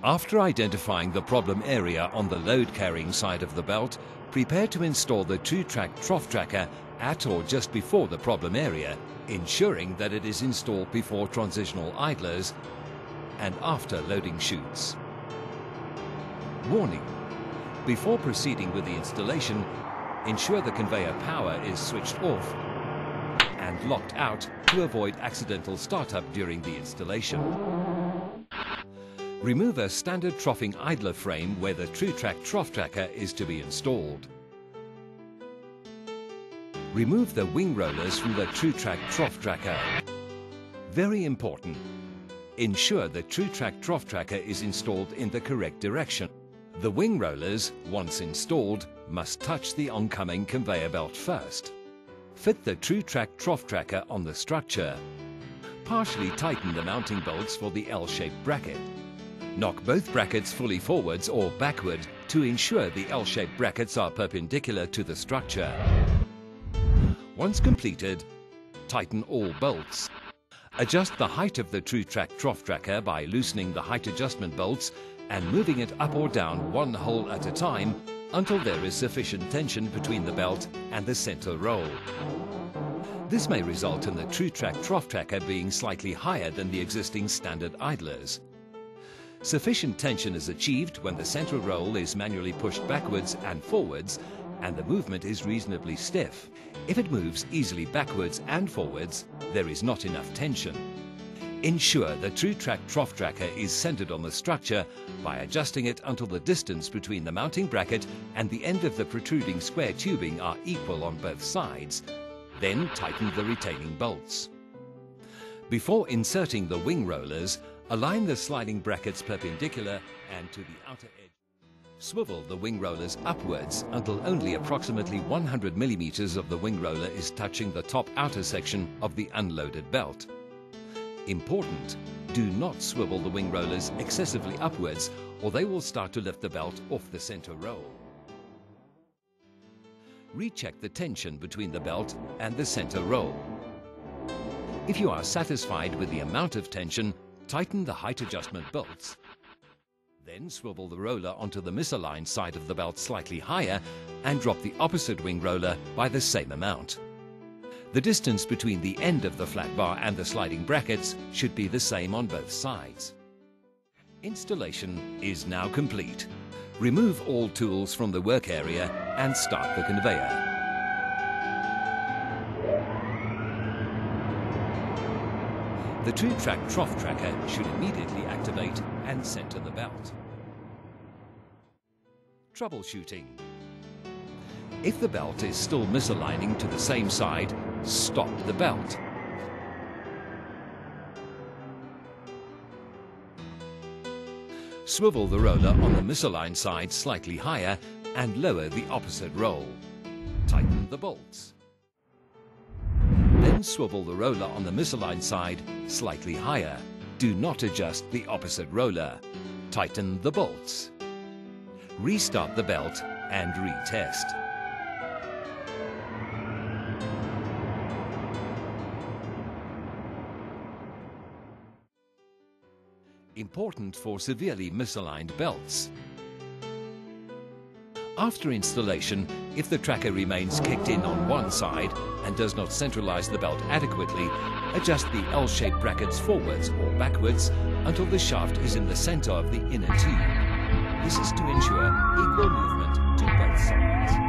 After identifying the problem area on the load-carrying side of the belt, prepare to install the TrueTrack trough tracker at or just before the problem area, ensuring that it is installed before transitional idlers and after loading chutes. Warning: before proceeding with the installation, ensure the conveyor power is switched off and locked out to avoid accidental startup during the installation. Remove a standard troughing idler frame where the TrueTrack trough tracker is to be installed. Remove the wing rollers from the TrueTrack trough tracker. Very important: ensure the TrueTrack trough tracker is installed in the correct direction. The wing rollers, once installed, must touch the oncoming conveyor belt first. Fit the TrueTrack trough tracker on the structure. Partially tighten the mounting bolts for the L-shaped bracket. Knock both brackets fully forwards or backward to ensure the L-shaped brackets are perpendicular to the structure. Once completed, tighten all bolts. Adjust the height of the TrueTrack trough tracker by loosening the height adjustment bolts and moving it up or down one hole at a time until there is sufficient tension between the belt and the center roll. This may result in the TrueTrack trough tracker being slightly higher than the existing standard idlers. Sufficient tension is achieved when the center roll is manually pushed backwards and forwards and the movement is reasonably stiff. If it moves easily backwards and forwards, there is not enough tension. Ensure the TrueTrack trough tracker is centered on the structure by adjusting it until the distance between the mounting bracket and the end of the protruding square tubing are equal on both sides. Then tighten the retaining bolts. Before inserting the wing rollers, align the sliding brackets perpendicular and to the outer edge. Swivel the wing rollers upwards until only approximately 100 millimeters of the wing roller is touching the top outer section of the unloaded belt. Important: do not swivel the wing rollers excessively upwards or they will start to lift the belt off the center roll. Recheck the tension between the belt and the center roll. If you are satisfied with the amount of tension, tighten the height adjustment bolts. Then swivel the roller onto the misaligned side of the belt slightly higher and drop the opposite wing roller by the same amount. The distance between the end of the flat bar and the sliding brackets should be the same on both sides. Installation is now complete. Remove all tools from the work area and start the conveyor. The TrueTrack trough tracker should immediately activate and center the belt. Troubleshooting. If the belt is still misaligning to the same side, stop the belt. Swivel the roller on the misaligned side slightly higher and lower the opposite roll. Tighten the bolts. Then swivel the roller on the misaligned side slightly higher. Do not adjust the opposite roller. Tighten the bolts. Restart the belt and retest. Important for severely misaligned belts. After installation, if the tracker remains kicked in on one side and does not centralize the belt adequately, adjust the L-shaped brackets forwards or backwards until the shaft is in the center of the inner tube. This is to ensure equal movement to both sides.